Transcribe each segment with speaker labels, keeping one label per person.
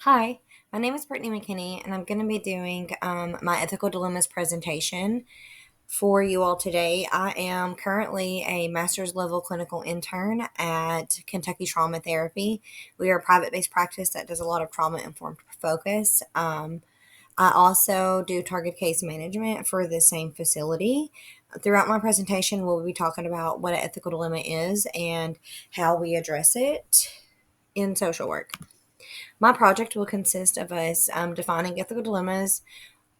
Speaker 1: Hi, my name is Brittany McKinney, and I'm going to be doing my ethical dilemmas presentation for you all today. I am currently a master's level clinical intern at Kentucky Trauma Therapy. We are a private based practice that does a lot of trauma informed focus. I also do target case management for the same facility. Throughout my presentation, we'll be talking about what an ethical dilemma is and how we address it in social work. My project will consist of us defining ethical dilemmas.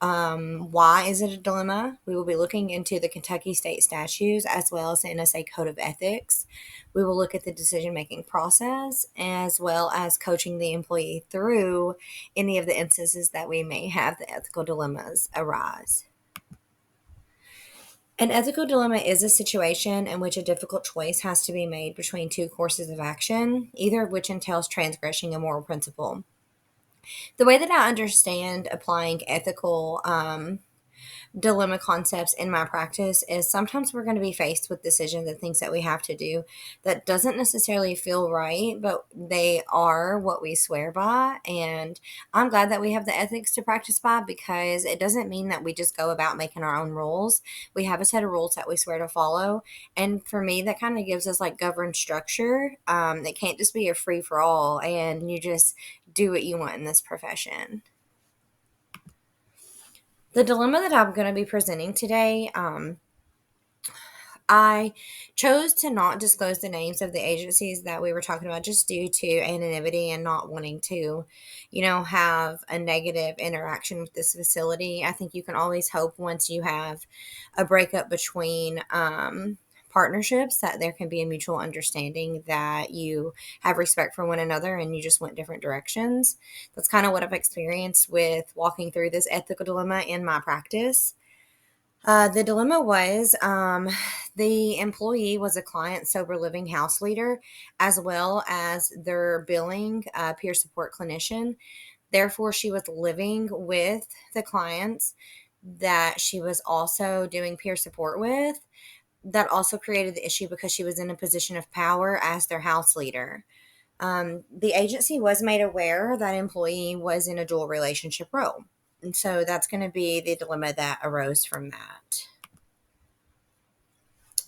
Speaker 1: Why is it a dilemma? We will be looking into the Kentucky state statutes as well as the NSA Code of Ethics. We will look at the decision making process as well as coaching the employee through any of the instances that we may have the ethical dilemmas arise. An ethical dilemma is a situation in which a difficult choice has to be made between two courses of action, either of which entails transgressing a moral principle. The way that I understand applying ethical dilemma concepts in my practice is sometimes we're going to be faced with decisions and things that we have to do that doesn't necessarily feel right, but they are what we swear by. And I'm glad that we have the ethics to practice by because it doesn't mean that we just go about making our own rules. We have a set of rules that we swear to follow. And for me, that kind of gives us like governed structure. It can't just be a free for all and you just do what you want in this profession. The dilemma that I'm going to be presenting today, I chose to not disclose the names of the agencies that we were talking about just due to anonymity and not wanting to, have a negative interaction with this facility. I think you can always hope once you have a breakup between partnerships that there can be a mutual understanding that you have respect for one another and you just went different directions. That's kind of what I've experienced with walking through this ethical dilemma in my practice. The dilemma was the employee was a client sober living house leader as well as their billing peer support clinician. Therefore, she was living with the clients that she was also doing peer support with. That also created the issue because she was in a position of power as their house leader. The agency was made aware that employee was in a dual relationship role. And so that's going to be the dilemma that arose from that.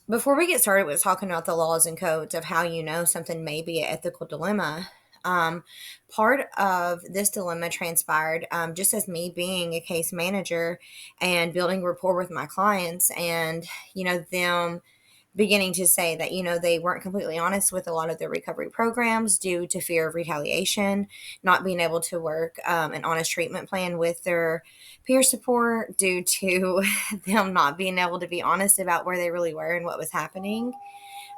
Speaker 1: Before we get started with talking about the laws and codes of how you know something may be an ethical dilemma, um, part of this dilemma transpired just as me being a case manager and building rapport with my clients and, them beginning to say that they weren't completely honest with a lot of their recovery programs due to fear of retaliation, not being able to work an honest treatment plan with their peer support due to them not being able to be honest about where they really were and what was happening.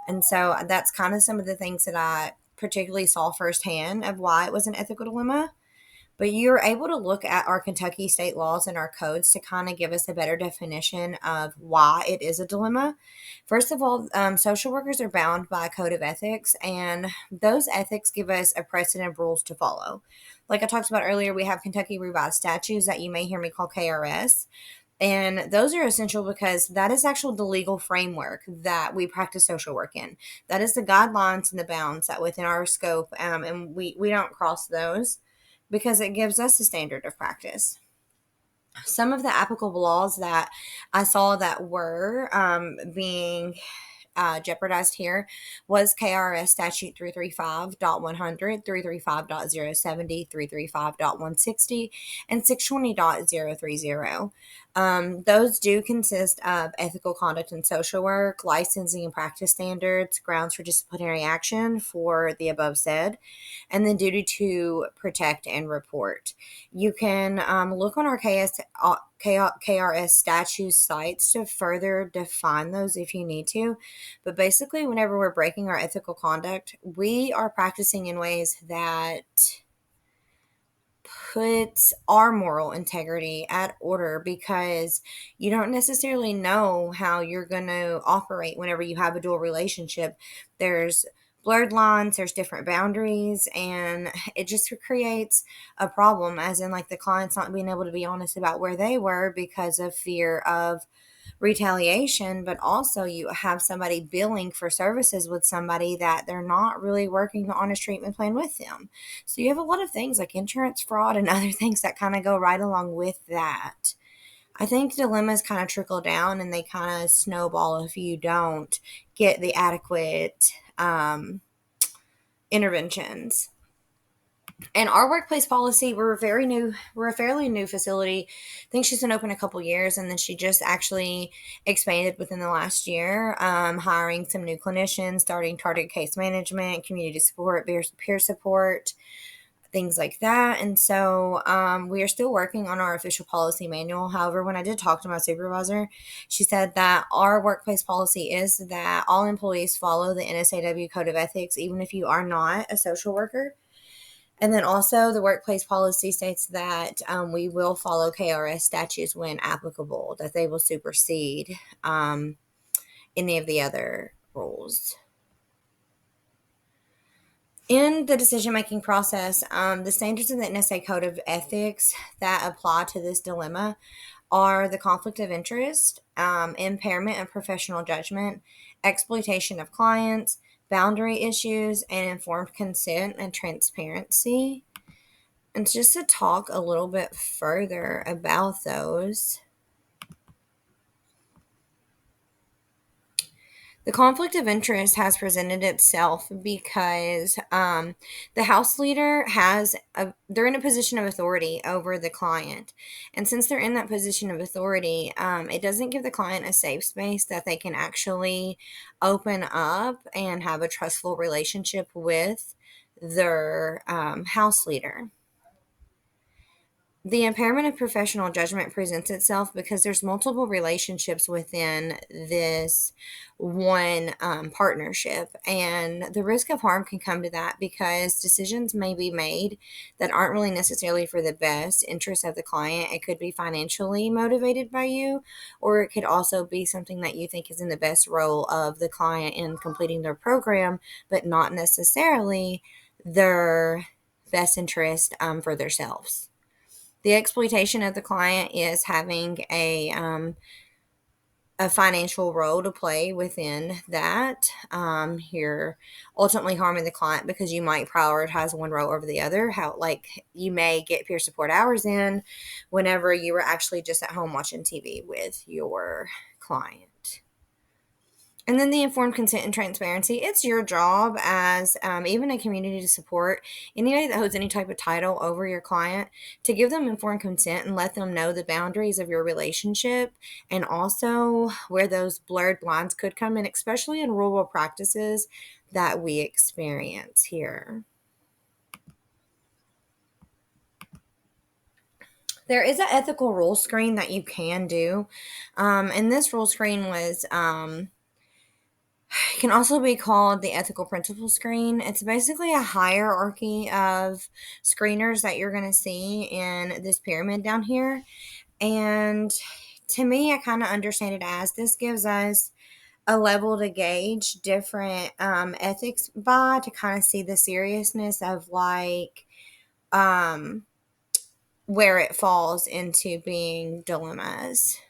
Speaker 1: And so that's kind of some of the things that I particularly saw firsthand of why it was an ethical dilemma. But you're able to look at our Kentucky state laws and our codes to kind of give us a better definition of why it is a dilemma. First of all, social workers are bound by a code of ethics, and those ethics give us a precedent of rules to follow. Like I talked about earlier, we have Kentucky Revised Statutes that you may hear me call KRS. And those are essential because that is actually the legal framework that we practice social work in. That is the guidelines and the bounds that within our scope, and we don't cross those because it gives us a standard of practice. Some of the applicable laws that I saw that were being jeopardized here was KRS statute 335.100, 335.070, 335.160, and 620.030. Those do consist of ethical conduct and social work, licensing and practice standards, grounds for disciplinary action for the above said, and the duty to protect and report. You can look on our KRS statute sites to further define those if you need to. But basically, whenever we're breaking our ethical conduct, we are practicing in ways that puts our moral integrity at order because you don't necessarily know how you're going to operate whenever you have a dual relationship. There's blurred lines, there's different boundaries, and it just creates a problem, as in, like, the clients not being able to be honest about where they were because of fear of retaliation, but also you have somebody billing for services with somebody that they're not really working the honest treatment plan with them. So you have a lot of things like insurance fraud and other things that kind of go right along with that. I think dilemmas kind of trickle down and they kind of snowball if you don't get the adequate interventions. And our workplace policy, we're very new. We're a fairly new facility. I think she's been open a couple years, and then she just actually expanded within the last year, hiring some new clinicians, starting target case management, community support, peer support, things like that. And so we are still working on our official policy manual. However, when I did talk to my supervisor, she said that our workplace policy is that all employees follow the NSAW Code of Ethics, even if you are not a social worker. And then also, the workplace policy states that we will follow KRS statutes when applicable, that they will supersede any of the other rules. In the decision making process, the standards in the NSA Code of Ethics that apply to this dilemma are the conflict of interest, impairment of professional judgment, exploitation of clients, boundary issues, and informed consent and transparency. And just to talk a little bit further about those, the conflict of interest has presented itself because the house leader they're in a position of authority over the client. And since they're in that position of authority, it doesn't give the client a safe space that they can actually open up and have a trustful relationship with their house leader. The impairment of professional judgment presents itself because there's multiple relationships within this one partnership, and the risk of harm can come to that because decisions may be made that aren't really necessarily for the best interest of the client. It could be financially motivated by you, or it could also be something that you think is in the best role of the client in completing their program, but not necessarily their best interest for themselves. The exploitation of the client is having a financial role to play within that. You're ultimately harming the client because you might prioritize one role over the other. How, like, you may get peer support hours in whenever you were actually just at home watching TV with your client. And then the informed consent and transparency. It's your job as even a community to support anybody that holds any type of title over your client to give them informed consent and let them know the boundaries of your relationship and also where those blurred lines could come in, especially in rural practices that we experience here. There is an ethical rule screen that you can do. And this rule screen was can also be called the ethical principle screen. It's basically a hierarchy of screeners that you're going to see in this pyramid down here. And to me, I kind of understand it as this gives us a level to gauge different ethics by to kind of see the seriousness of like where it falls into being dilemmas.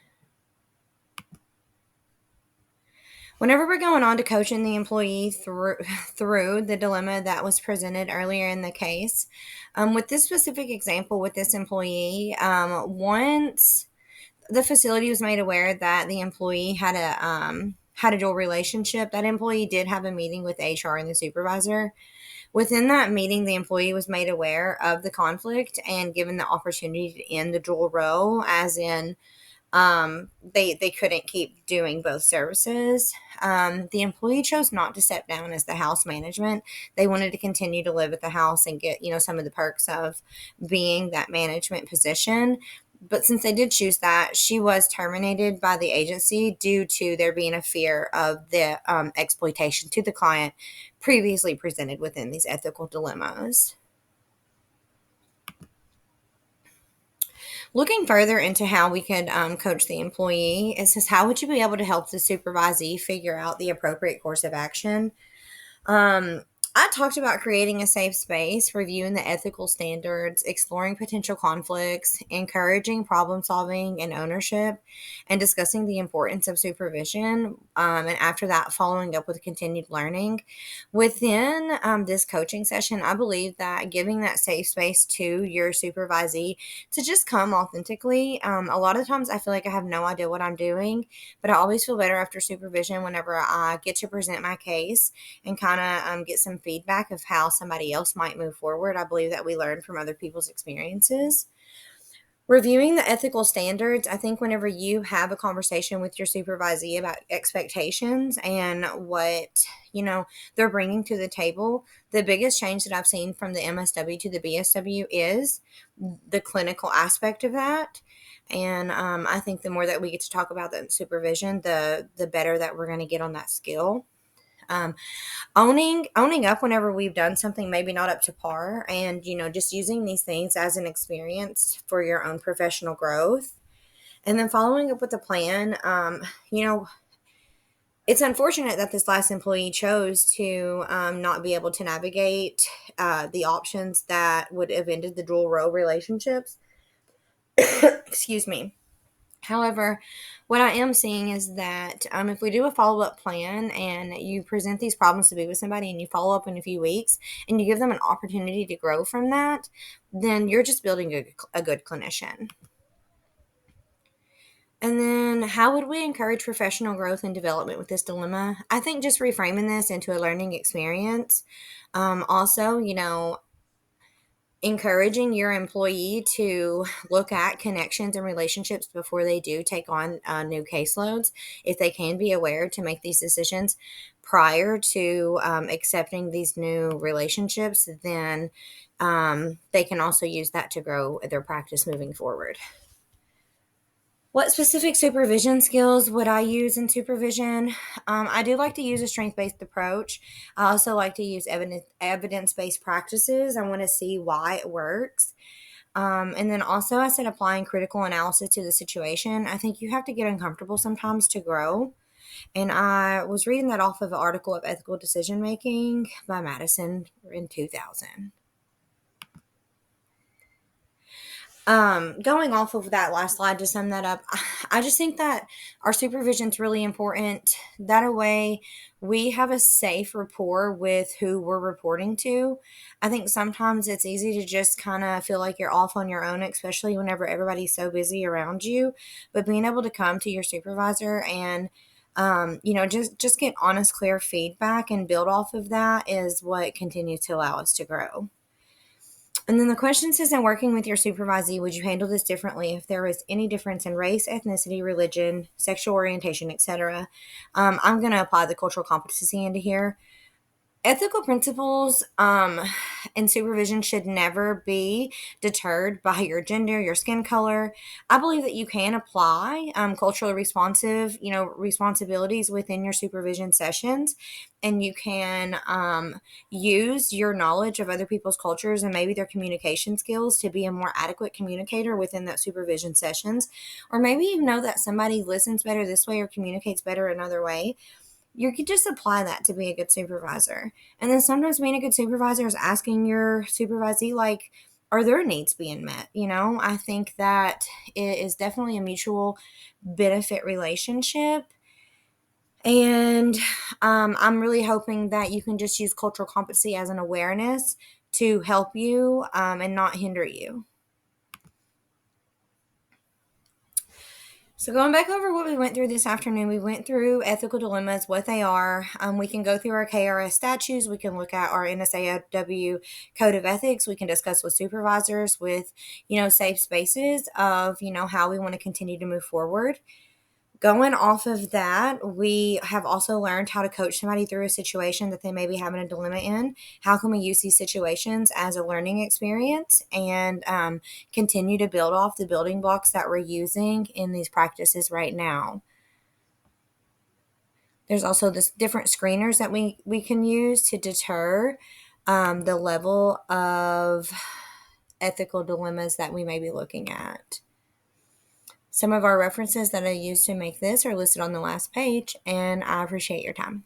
Speaker 1: Whenever we're going on to coaching the employee through the dilemma that was presented earlier in the case, with this specific example with this employee, once the facility was made aware that the employee had a dual relationship, that employee did have a meeting with HR and the supervisor. Within that meeting, the employee was made aware of the conflict and given the opportunity to end the dual role, as in they couldn't keep doing both services. The employee chose not to step down as the house management. They wanted to continue to live at the house and get, some of the perks of being that management position. But since they did choose that, she was terminated by the agency due to there being a fear of the exploitation to the client previously presented within these ethical dilemmas. Looking further into how we could coach the employee, it says, how would you be able to help the supervisee figure out the appropriate course of action? I talked about creating a safe space, reviewing the ethical standards, exploring potential conflicts, encouraging problem solving and ownership, and discussing the importance of supervision. And after that, following up with continued learning. Within this coaching session, I believe that giving that safe space to your supervisee to just come authentically. A lot of times I feel like I have no idea what I'm doing, but I always feel better after supervision whenever I get to present my case and kind of get some feedback of how somebody else might move forward. I believe that we learn from other people's experiences. Reviewing the ethical standards, I think whenever you have a conversation with your supervisee about expectations and what, they're bringing to the table, the biggest change that I've seen from the MSW to the BSW is the clinical aspect of that. And I think the more that we get to talk about that supervision, the better that we're going to get on that skill. Um, owning up whenever we've done something maybe not up to par, and just using these things as an experience for your own professional growth, and then following up with a plan. It's unfortunate that this last employee chose to not be able to navigate the options that would have ended the dual role relationships. Excuse me. However, what I am seeing is that if we do a follow up plan and you present these problems to be with somebody and you follow up in a few weeks and you give them an opportunity to grow from that, then you're just building a good clinician. And then, how would we encourage professional growth and development with this dilemma? I think just reframing this into a learning experience. Also, encouraging your employee to look at connections and relationships before they do take on new caseloads. If they can be aware to make these decisions prior to accepting these new relationships, then they can also use that to grow their practice moving forward. What specific supervision skills would I use in supervision? I do like to use a strength based approach. I also like to use evidence based practices. I want to see why it works. And then also, I said applying critical analysis to the situation. I think you have to get uncomfortable sometimes to grow. And I was reading that off of an article of ethical decision making by Madison in 2000. Going off of that last slide to sum that up, I just think that our supervision is really important. That way, we have a safe rapport with who we're reporting to. I think sometimes it's easy to just kind of feel like you're off on your own, especially whenever everybody's so busy around you. But being able to come to your supervisor and just get honest, clear feedback and build off of that is what continues to allow us to grow. And then the question says, in working with your supervisee, would you handle this differently if there was any difference in race, ethnicity, religion, sexual orientation, etc.? I'm going to apply the cultural competency into here. Ethical principles and supervision should never be deterred by your gender, your skin color. I believe that you can apply culturally responsive, responsibilities within your supervision sessions, and you can use your knowledge of other people's cultures and maybe their communication skills to be a more adequate communicator within that supervision sessions, or maybe you know that somebody listens better this way or communicates better another way. You could just apply that to be a good supervisor. And then sometimes being a good supervisor is asking your supervisee, like, are their needs being met? I think that it is definitely a mutual benefit relationship. And I'm really hoping that you can just use cultural competency as an awareness to help you and not hinder you. So going back over what we went through this afternoon, we went through ethical dilemmas, what they are. We can go through our KRS statutes. We can look at our NSAW code of ethics. We can discuss with supervisors with, safe spaces of, how we want to continue to move forward. Going off of that, we have also learned how to coach somebody through a situation that they may be having a dilemma in. How can we use these situations as a learning experience and continue to build off the building blocks that we're using in these practices right now? There's also this different screeners that we can use to deter the level of ethical dilemmas that we may be looking at. Some of our references that I used to make this are listed on the last page, and I appreciate your time.